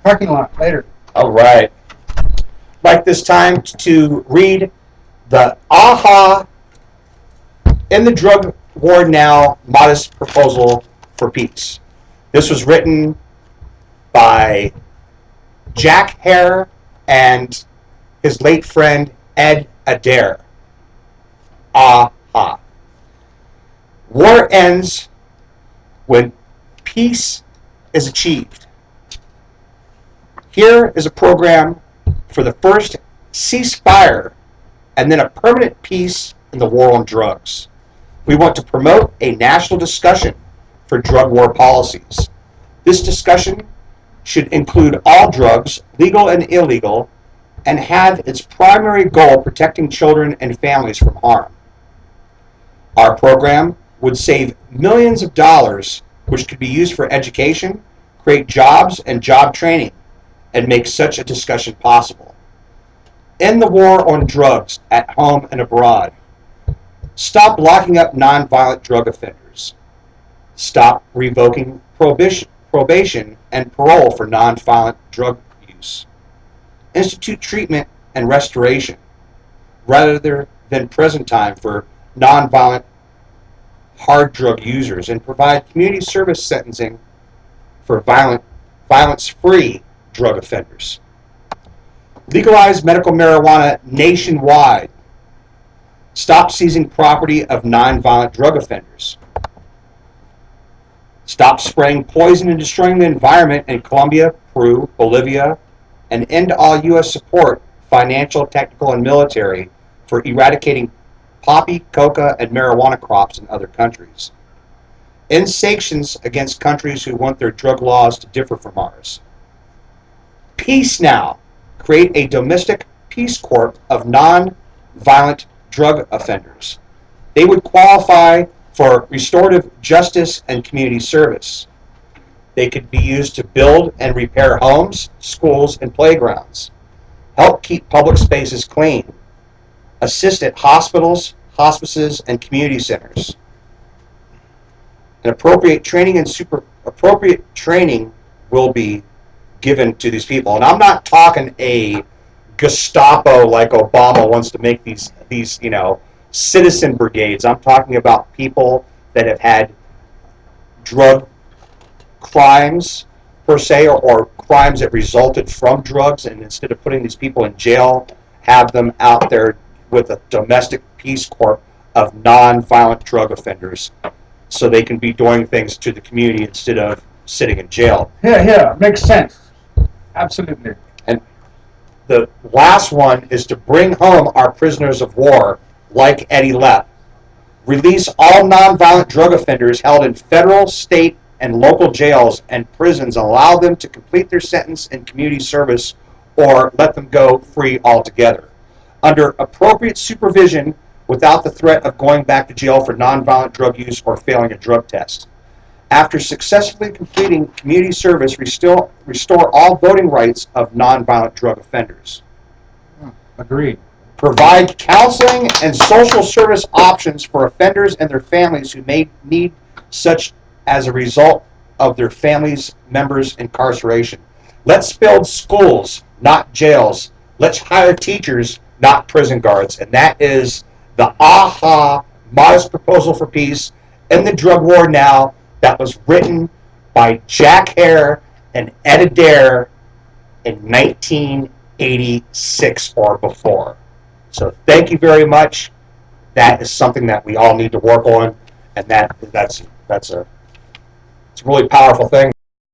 parking lot later. All right. Like this time to read the AHA in the Drug War Now Modest Proposal for Peace. This was written by Jack Hare and his late friend Ed Adair. AHA. War ends when peace is achieved. Here is a program for the first ceasefire and then a permanent peace in the war on drugs. We want to promote a national discussion for drug war policies. This discussion should include all drugs, legal and illegal, and have its primary goal protecting children and families from harm. Our program would save millions of dollars, which could be used for education, create jobs and job training, and make such a discussion possible. End the war on drugs at home and abroad. Stop locking up nonviolent drug offenders. Stop revoking probation and parole for nonviolent drug use. Institute treatment and restoration rather than prison time for nonviolent hard drug users, and provide community service sentencing for violence-free drug offenders. Legalize medical marijuana nationwide. Stop seizing property of nonviolent drug offenders. Stop spraying poison and destroying the environment in Colombia, Peru, Bolivia, and end all U.S. support, financial, technical, and military, for eradicating poppy, coca, and marijuana crops in other countries. End sanctions against countries who want their drug laws to differ from ours. Peace now. Create a domestic peace corps of non-violent drug offenders. They would qualify for restorative justice and community service. They could be used to build and repair homes, schools, and playgrounds. Help keep public spaces clean. Assist at hospitals, hospices, and community centers. And appropriate training will be given to these people. And I'm not talking a Gestapo like Obama wants to make these citizen brigades. I'm talking about people that have had drug crimes per se, or crimes that resulted from drugs, and instead of putting these people in jail, have them out there with a domestic peace corps of non-violent drug offenders, so they can be doing things to the community instead of sitting in jail. Yeah, makes sense. Absolutely. And the last one is to bring home our prisoners of war, like Eddie Lepp. Release all nonviolent drug offenders held in federal, state, and local jails and prisons. Allow them to complete their sentence in community service, or let them go free altogether, under appropriate supervision, without the threat of going back to jail for nonviolent drug use or failing a drug test. After successfully completing community service, restore all voting rights of nonviolent drug offenders. Agreed. Provide counseling and social service options for offenders and their families who may need such as a result of their families' members' incarceration. Let's build schools, not jails. Let's hire teachers, not prison guards. And that is the AHA Modest Proposal for Peace in the Drug War Now, that was written by Jack Hare and Ed Adair in 1986 or before. So thank you very much. That is something that we all need to work on, and it's a really powerful thing.